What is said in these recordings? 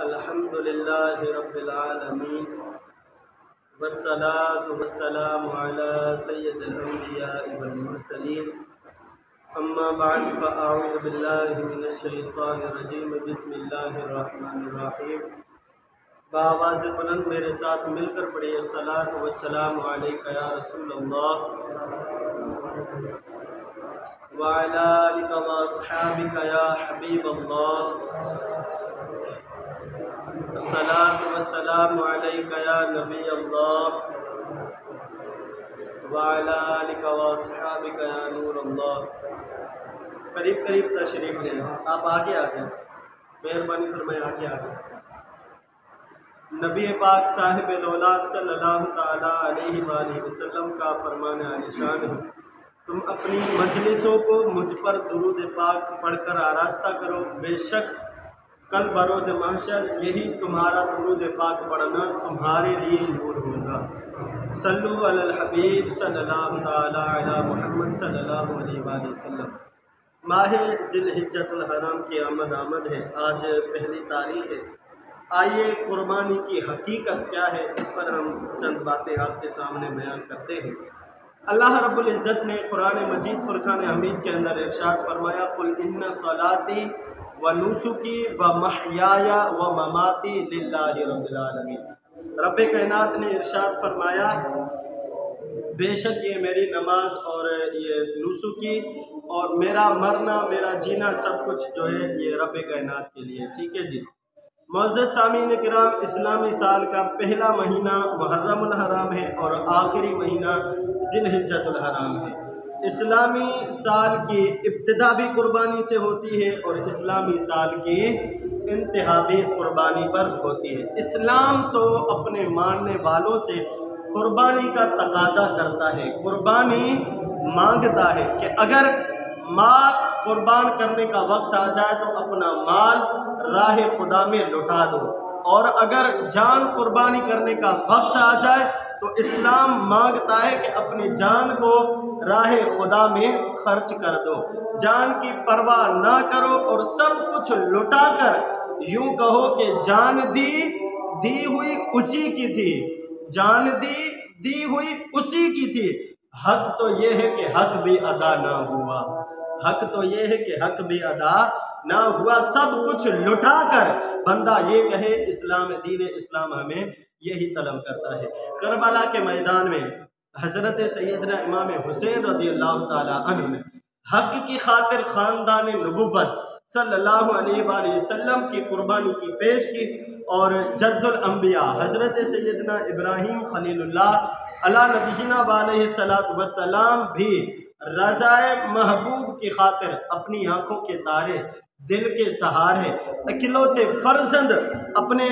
الحمدللہ رب العالمین والصلاة والسلام علی سید الانبیاء والمرسلین اما بعد فاعوذ باللہ من الشیطان الرجیم بسم اللہ الرحمن الرحیم بآواز بلند میرے ساتھ مل کر پڑھیے الصلاۃ والسلام علیک یا رسول اللہ وعلی آلک واصحابک یا حبیب اللہ الصلاۃ والسلام علیک یا نبی اللہ وعلی آلک واصحابک یا نور اللہ۔ قریب قریب تشریف لیں، آپ آگے آ جائیں، مہربانی فرمائیں آگے آ جائیں۔ نبی پاک صاحب دولت صلی اللہ تعالیٰ علیہ وآلہ وسلم کا فرمان عالیشان ہے، تم اپنی مجلسوں کو مجھ پر درود پاک پڑھ کر آراستہ کرو، بے شک کل بروز محشر یہی تمہارا درود پاک پڑھنا تمہارے لیے نور ہوگا۔ صلو علی الحبیب صلی اللہ تعالیٰ علی محمد صلی اللہ علیہ وآلہ وسلم۔ ماہ ذی الحجۃ الحرام کی آمد ہے، آج پہلی تاریخ ہے۔ آئیے قربانی کی حقیقت کیا ہے اس پر ہم چند باتیں آپ کے سامنے بیان کرتے ہیں۔ اللہ رب العزت نے قرآن مجید فرقان حمید کے اندر ارشاد فرمایا قل ان صلاتی ونسکی ومحیای ومماتی للہ رب العالمین۔ رب کائنات نے ارشاد فرمایا بے شک یہ میری نماز اور یہ نسکی اور میرا مرنا میرا جینا سب کچھ جو ہے یہ رب کائنات کے لیے، ٹھیک ہے جی۔ معزز سامعین کرام، اسلامی سال کا پہلا مہینہ محرم الحرام ہے اور آخری مہینہ ذی الحجۃ الحرام ہے۔ اسلامی سال کی ابتدا بھی قربانی سے ہوتی ہے اور اسلامی سال کی انتہا بھی قربانی پر ہوتی ہے۔ اسلام تو اپنے ماننے والوں سے قربانی کا تقاضا کرتا ہے، قربانی مانگتا ہے کہ اگر مال قربان کرنے کا وقت آ جائے تو اپنا مال راہ خدا میں لٹا دو، اور اگر جان قربانی کرنے کا وقت آ جائے تو اسلام مانگتا ہے کہ اپنی جان کو راہ خدا میں خرچ کر دو، جان کی پرواہ نہ کرو اور سب کچھ لٹا کر یوں کہو کہ جان دی ہوئی اسی کی تھی، جان دی ہوئی اسی کی تھی۔ حق تو یہ ہے کہ حق بھی ادا نہ ہوا، حق تو یہ ہے کہ حق بھی ادا نہ ہوا، سب کچھ لٹا کر بندہ یہ کہے اسلام دین اسلام ہمیں یہی طلب کرتا ہے۔ کربلا کے میدان میں حضرت سیدنا امام حسین رضی اللہ تعالیٰ عنہ نے حق کی خاطر خاندان نبوت صلی اللہ علیہ وآلہ وسلم کی قربانی کی پیش کی، اور جد الانبیاء حضرت سیدنا ابراہیم خلیل اللہ علی نبینا علیہ السلام بھی رضائے محبوب کی خاطر اپنی آنکھوں کے تارے، دل کے سہارے، اکلوتے فرزند اپنے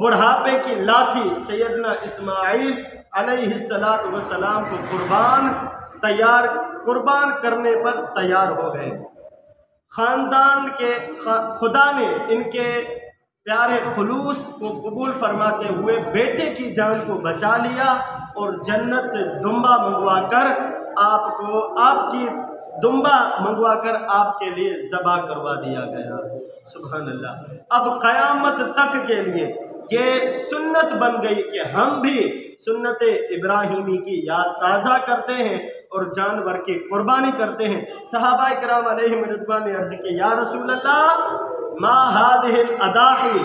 بڑھاپے کی لاٹھی سیدنا اسماعیل علیہ السلام کو قربان کرنے پر تیار ہو گئے۔ خاندان کے خدا نے ان کے پیارے خلوص کو قبول فرماتے ہوئے بیٹے کی جان کو بچا لیا اور جنت سے دمبا منگوا کر آپ کی دمبا منگوا کر آپ کے لیے ذبح کروا دیا گیا۔ سبحان اللہ۔ اب قیامت تک کے لیے یہ سنت بن گئی کہ ہم بھی سنت ابراہیمی کی یاد تازہ کرتے ہیں اور جانور کی قربانی کرتے ہیں۔ صحابہ کرام علیہم رضوان نے عرض کی یا رسول اللہ ما هذه الاضاحی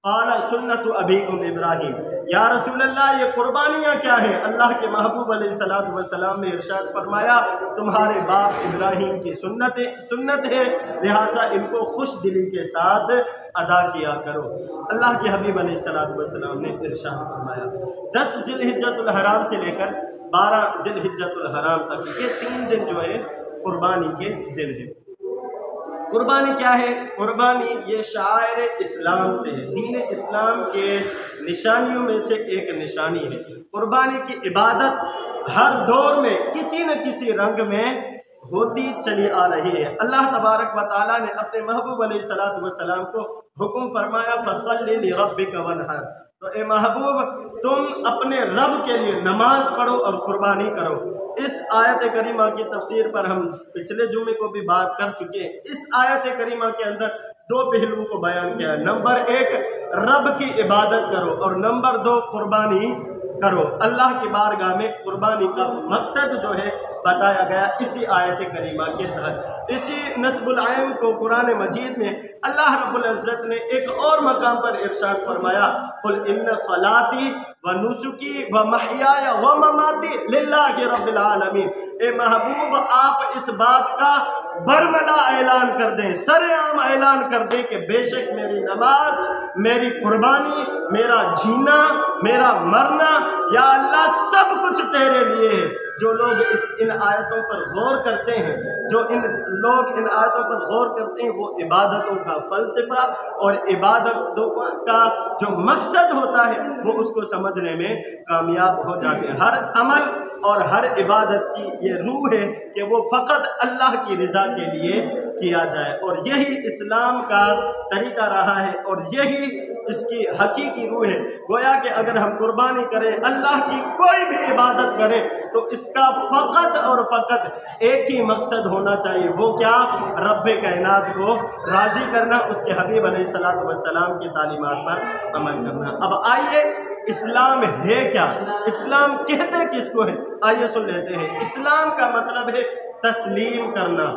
قال سنت ابیکم ابراہیم، یا رسول اللہ یہ قربانیاں کیا ہیں؟ اللہ کے محبوب علیہ السلام نے ارشاد فرمایا تمہارے باپ ابراہیم کی سنت ہے، لہٰذا ان کو خوش دلی کے ساتھ ادا کیا کرو۔ اللہ کے حبیب علیہ السلام نے ارشاد فرمایا 10 ذی الحجۃ الحرام سے لے کر 12 ذی الحجۃ الحرام تک یہ 3 دن جو ہے قربانی کے دن ہے۔ قربانی کیا ہے؟ قربانی یہ شعائر اسلام سے ہے، دین اسلام کے نشانیوں میں سے ایک نشانی ہے۔ قربانی کی عبادت ہر دور میں کسی نہ کسی رنگ میں ہوتی چلی آ رہی ہے۔ اللہ تبارک و تعالیٰ نے اپنے محبوب علیہ الصلوۃ والسلام کو حکم فرمایا فَصَلِّ لِرَبِّكَ وَانْحَرْ، تو اے محبوب تم اپنے رب کے لیے نماز پڑھو اور قربانی کرو۔ اس آیت کریمہ کی تفسیر پر ہم پچھلے جمعے کو بھی بات کر چکے ہیں۔ اس آیت کریمہ کے اندر دو پہلوؤں کو بیان کیا ہے۔ نمبر ایک، رب کی عبادت کرو، اور نمبر دو، قربانی کرو۔ اللہ کی بارگاہ میں قربانی کا مقصد جو ہے بتایا گیا اسی آیت کریمہ کے تحت۔ اسی نصب العین کو قرآن مجید میں اللہ رب العزت نے ایک اور مقام پر ارشاد فرمایا قل ان صلاتی و نسکی و محیای و مماتی للہ رب العالمین۔ اے محبوب آپ اس بات کا برملا اعلان کر دیں، سر عام اعلان کر دیں کہ بے شک میری نماز، میری قربانی، میرا جینا، میرا مرنا، یا اللہ سب کچھ تیرے لیے ہے۔ جو لوگ ان آیتوں پر غور کرتے ہیں، جو لوگ ان آیتوں پر غور کرتے ہیں، وہ عبادتوں کا فلسفہ اور عبادتوں کا جو مقصد ہوتا ہے وہ اس کو سمجھنے میں کامیاب ہو جاتے ہیں۔ ہر عمل اور ہر عبادت کی یہ روح ہے کہ وہ فقط اللہ کی رضا کے لیے کیا جائے، اور یہی اسلام کا طریقہ رہا ہے، اور یہی اس کی حقیقی روح ہے۔ گویا کہ اگر ہم قربانی کریں، اللہ کی کوئی بھی عبادت کریں، تو اس کا فقط اور فقط ایک ہی مقصد ہونا چاہیے، وہ کیا؟ رب کائنات کو راضی کرنا، اس کے حبیب علیہ الصلوۃ والسلام کی تعلیمات پر عمل کرنا۔ اب آئیے اسلام ہے کیا؟ اسلام کہتے کس کو ہے؟ آئیے سن لیتے ہیں۔ اسلام کا مطلب ہے تسلیم کرنا،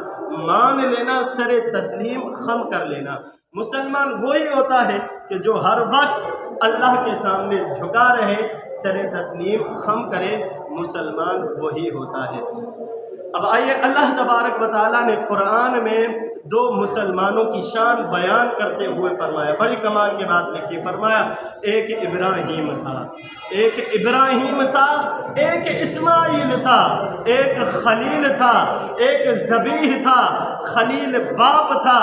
مان لینا، سر تسلیم خم کر لینا۔ مسلمان وہی ہوتا ہے کہ جو ہر وقت اللہ کے سامنے جھکا رہے، سر تسلیم خم کرے، مسلمان وہی ہوتا ہے۔ اب آئیے اللہ تبارک و تعالیٰ نے قرآن میں دو مسلمانوں کی شان بیان کرتے ہوئے فرمایا، بڑی کمال کی بات لکھی، فرمایا ایک ابراہیم تھا، ایک ابراہیم تھا، ایک اسماعیل تھا، ایک خلیل تھا، ایک ذبیح تھا۔ خلیل باپ تھا،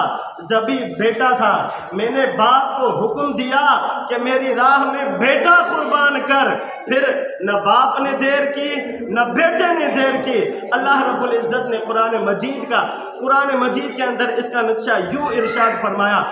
ذبیح بیٹا تھا۔ میں نے باپ کو حکم دیا کہ میری راہ میں بیٹا قربان کر، پھر نہ باپ نے دیر کی نہ بیٹے نے دیر کی۔ اللہ رب العزت نے قرآن مجید کے اندر اس کا نقشہ یوں ارشاد فرمایا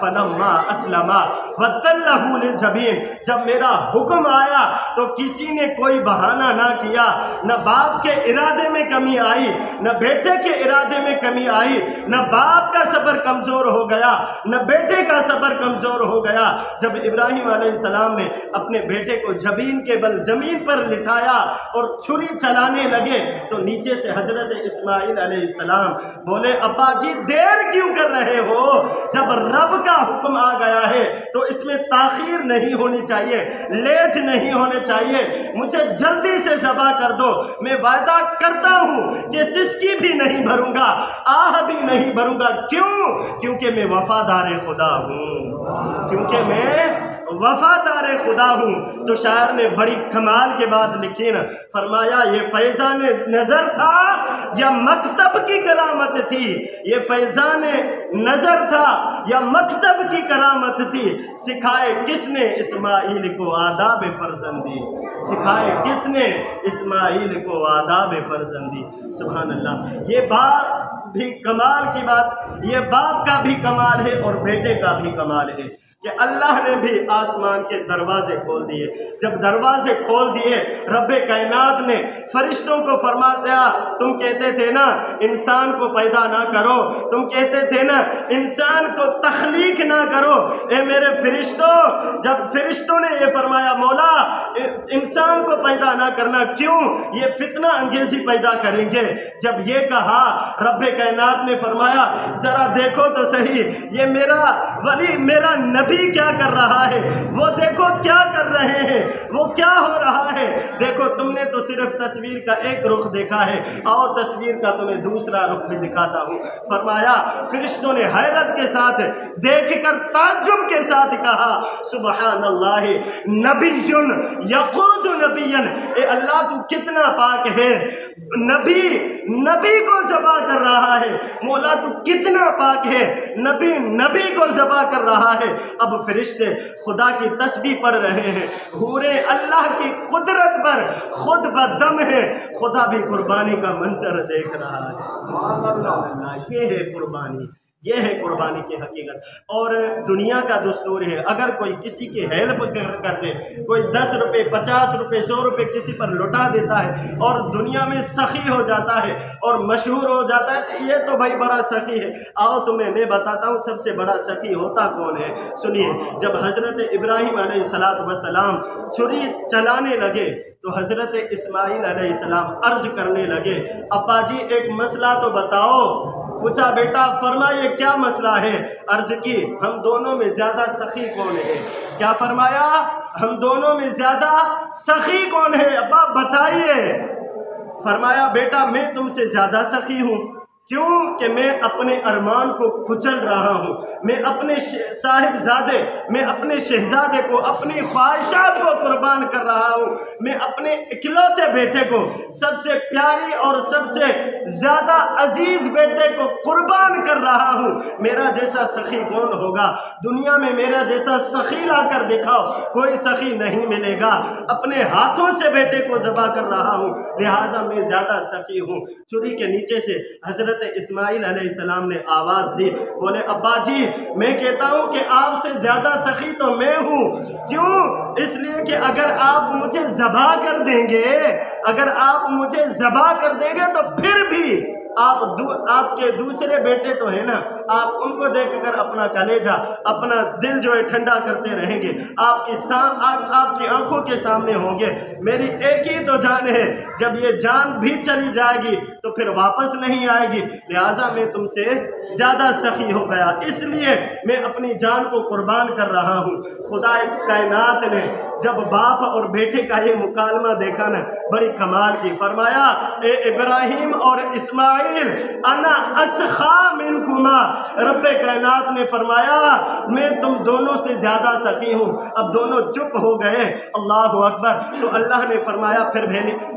فَلَمَّا أَسْلَمَا وَتَلَّهُ لِلْجَبِينِ، جب میرا حکم آیا تو کسی نے کوئی بہانہ نہ کیا، نہ باپ کے ارادے میں کمی آئی، نہ بیٹے کے ارادے میں کمی آئی، نہ باپ کا صبر کمزور ہو گیا، نہ بیٹے کا صبر کمزور ہو گیا۔ جب ابراہیم علیہ السلام نے اپنے بیٹے کو جبین کے بل زمین پر لٹایا اور چھری چلانے لگے تو نیچے سے حضرت اسماعیل علیہ السلام بولے ابا جی دیر کیوں کر رہے ہو؟ جب رب کا حکم آ گیا ہے تو اس میں تاخیر نہیں ہونی چاہیے، لیٹ نہیں ہونے چاہیے، مجھے جلدی سے ذبح کر دو۔ میں وعدہ کرتا ہوں کہ سسکی بھی نہیں بھروں گا، آہ بھی نہیں بھروں گا۔ کیوں؟ کیونکہ میں وفادار خدا ہوں، کیونکہ میں وفادار خدا ہوں۔ تو شاعر نے بڑی کمال کے بات لکھی نا، فرمایا یہ فیضان نظر تھا یا مکتب کی کرامت تھی، یہ فیضان نظر تھا یا مکتب کی کرامت تھی، سکھائے کس نے اسماعیل کو آداب فرزندی، سکھائے کس نے اسماعیل کو آداب فرزندی۔ سبحان اللہ، یہ بات بھی کمال کی بات، یہ باپ کا بھی کمال ہے اور بیٹے کا بھی کمال ہے کہ اللہ نے بھی آسمان کے دروازے کھول دیے۔ جب دروازے کھول دیے، رب کائنات نے فرشتوں کو فرما دیا، تم کہتے تھے نا انسان کو پیدا نہ کرو، تم کہتے تھے نا انسان کو تخلیق نہ کرو، اے میرے فرشتوں، جب فرشتوں نے یہ فرمایا مولا انسان کو پیدا نہ کرنا، کیوں؟ یہ فتنہ انگیزی پیدا کریں گے۔ جب یہ کہا رب کائنات نے فرمایا ذرا دیکھو تو صحیح، یہ میرا ولی، میرا نبی کیا کر رہا ہے، وہ دیکھو کیا کر رہے ہیں، وہ کیا ہو رہا ہے۔ دیکھو تم نے تو صرف تصویر کا ایک رخ دیکھا ہے، آؤ تصویر کا تمہیں دوسرا رخ بھی دکھاتا ہوں۔ فرمایا فرشتوں نے حیرت کے ساتھ دیکھ کر تعجب کے ساتھ کہا سبحان اللہ نبی یقود نبیا، اے اللہ تو کتنا پاک ہے، نبی کو ذبح کر رہا ہے، مولا تو کتنا پاک ہے، نبی کو ذبح کر رہا ہے۔ اب فرشتے خدا کی تسبیح پڑھ رہے ہیں، حوریں اللہ کی قدرت پر خود بدم ہے، خدا بھی قربانی کا منظر دیکھ رہا ہے۔ یہ ہے قربانی، یہ ہے قربانی کی حقیقت۔ اور دنیا کا دستور ہے، اگر کوئی کسی کی ہیلپ کر دے، کوئی 10 روپے 50 روپے 100 روپے کسی پر لٹا دیتا ہے اور دنیا میں سخی ہو جاتا ہے اور مشہور ہو جاتا ہے، تو یہ تو بھائی بڑا سخی ہے۔ آؤ تمہیں میں بتاتا ہوں سب سے بڑا سخی ہوتا کون ہے۔ سنیے، جب حضرت ابراہیم علیہ السلام چھری چلانے لگے تو حضرت اسماعیل علیہ السلام عرض کرنے لگے، ابا جی ایک مسئلہ تو بتاؤ۔ پوچھا بیٹا فرما یہ کیا مسئلہ ہے؟ عرض کی ہم دونوں میں زیادہ سخی کون ہے؟ کیا فرمایا؟ ہم دونوں میں زیادہ سخی کون ہے ابا بتائیے۔ فرمایا بیٹا میں تم سے زیادہ سخی ہوں، کیوں کہ میں اپنے ارمان کو کچل رہا ہوں، میں اپنے صاحبزادے، میں اپنے شہزادے کو، اپنی خواہشات کو قربان کر رہا ہوں، میں اپنے اکلوتے بیٹے کو، سب سے پیاری اور سب سے زیادہ عزیز بیٹے کو قربان کر رہا ہوں۔ میرا جیسا سخی کون ہوگا؟ دنیا میں میرا جیسا سخی لا کر دکھاؤ، کوئی سخی نہیں ملے گا۔ اپنے ہاتھوں سے بیٹے کو ذبح کر رہا ہوں، لہٰذا میں زیادہ سخی ہوں۔ چھری کے نیچے سے حضرت اسماعیل علیہ السلام نے آواز دی، بولے ابا جی میں کہتا ہوں کہ آپ سے زیادہ سخی تو میں ہوں۔ کیوں؟ اس لیے کہ اگر آپ مجھے ذبح کر دیں گے، اگر آپ مجھے ذبح کر دیں گے تو پھر بھی آپ کے دوسرے بیٹے تو ہیں نا، آپ ان کو دیکھ کر اپنا کلیجہ، اپنا دل جو ہے ٹھنڈا کرتے رہیں گے، آپ کی آنکھوں کے سامنے ہوں گے۔ میری ایک ہی تو جان ہے، جب یہ جان بھی چلی جائے گی تو پھر واپس نہیں آئے گی، لہٰذا میں تم سے زیادہ سخی ہو گیا، اس لیے میں اپنی جان کو قربان کر رہا ہوں۔ خدا کائنات نے جب باپ اور بیٹے کا یہ مکالمہ دیکھا نا، بڑی کمال کی، فرمایا اے ابراہیم اور اسماعیل انا اسخا منکما، رب کائنات نے فرمایا میں تم دونوں سے زیادہ سخی ہوں۔ اب دونوں چپ ہو گئے، اللہ اکبر۔ تو اللہ نے فرمایا پھر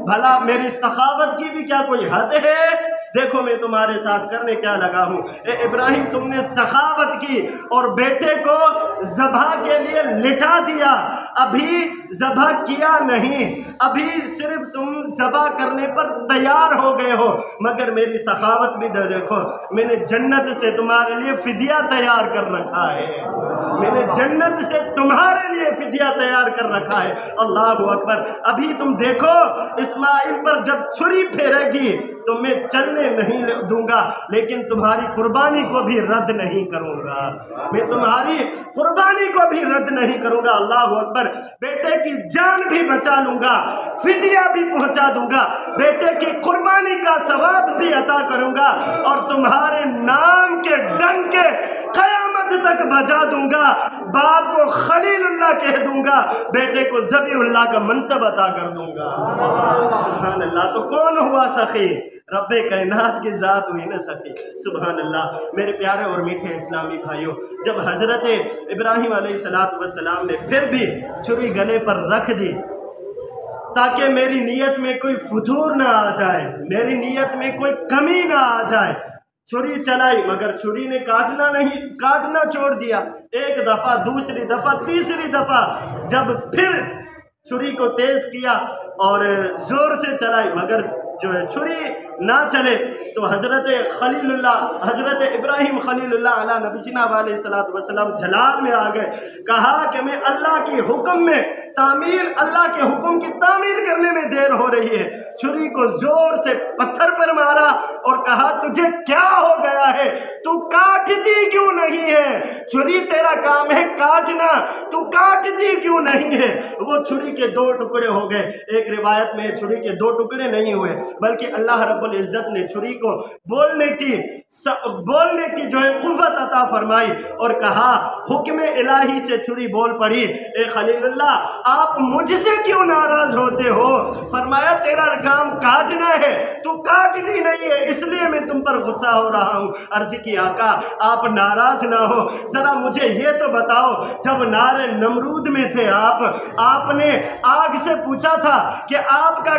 بھلا میری سخاوت کی بھی کیا کوئی حد ہے؟ دیکھو میں تمہارے ساتھ کرنے کیا لگا ہوں۔ اے ابراہیم تم نے سخاوت کی اور بیٹے کو ذبح کے لیے لٹا دیا، ابھی ذبح کیا نہیں، ابھی صرف تم ذبح کرنے پر تیار ہو گئے ہو، مگر میری سخاوت بھی دیکھو، میں نے جنت سے تمہارے لیے فدیہ تیار کر رکھا ہے، میں نے جنت سے تمہارے لیے فدیہ تیار کر رکھا ہے۔ اللہ اکبر۔ ابھی تم دیکھو اسماعیل پر جب چھری پھیرے گی تو میں چلنے نہیں دوں گا، لیکن تمہاری قربانی کو بھی رد نہیں کروں گا، میں تمہاری قربانی کو بھی رد نہیں کروں گا۔ اللہ اکبر۔ بیٹے کی جان بھی بچا لوں گا، فدیہ بھی پہنچا دوں گا، بیٹے کی قربانی کا ثواب بھی عطا کروں گا، اور تمہارے نام کے ڈنکے قیامت تک بجا دوں گا، باپ کو خلیل اللہ کہہ دوں گا، بیٹے کو ذبیح اللہ کا منصب عطا کر دوں گا۔ سبحان اللہ۔ تو کون ہوا سخی؟ رب کائنات کی ذات ہوئی نا سخی۔ سبحان اللہ۔ میرے پیارے اور میٹھے اسلامی بھائیوں، جب حضرت ابراہیم علیہ السلام نے پھر بھی چھری گلے پر رکھ دی تاکہ میری نیت میں کوئی فتور نہ آ جائے، میری نیت میں کوئی کمی نہ آ جائے، چھری چلائی مگر چھری نے کاٹنا چھوڑ دیا۔ ایک دفعہ، دوسری دفعہ، تیسری دفعہ جب پھر چھری کو تیز کیا اور زور سے چلائی مگر جو ہے چھری نہ چلے، تو حضرت خلیل اللہ، حضرت ابراہیم خلیل اللہ علیہ نبینا علیہ السلام جلال میں آ گئے، کہا کہ میں اللہ کے حکم میں اللہ کے حکم کی تعمیل کرنے میں دیر ہو رہی ہے۔ چھری کو زور سے پتھر پر مارا اور کہا تجھے کیا ہو گیا ہے، تو کاٹتی کیوں نہیں ہے؟ چھری تیرا کام ہے کاٹنا، تو کاٹتی کیوں نہیں ہے؟ وہ چھری کے 2 ٹکڑے ہو گئے۔ ایک روایت میں چھری کے 2 ٹکڑے نہیں ہوئے، بلکہ اللہ رب العزت نے چھری کو بولنے کی جو ہے قوت عطا فرمائی اور کہا حکم الہی سے چھری بول پڑی، اے خلیل اللہ آپ مجھ سے کیوں ناراض ہوتے ہو؟ فرمایا تیرا کام کاٹنا ہے، تو کاٹنی نہیں ہے، اس لیے میں تم پر غصہ ہو رہا ہوں۔ عرض کی آقا آپ ناراض نہ ہو، ذرا مجھے یہ تو بتاؤ، جب نار نمرود میں تھے آپ نے آگ سے پوچھا تھا کہ آگ کا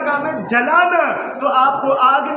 کام ہے جلانا، تو آپ کو آگ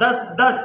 10-10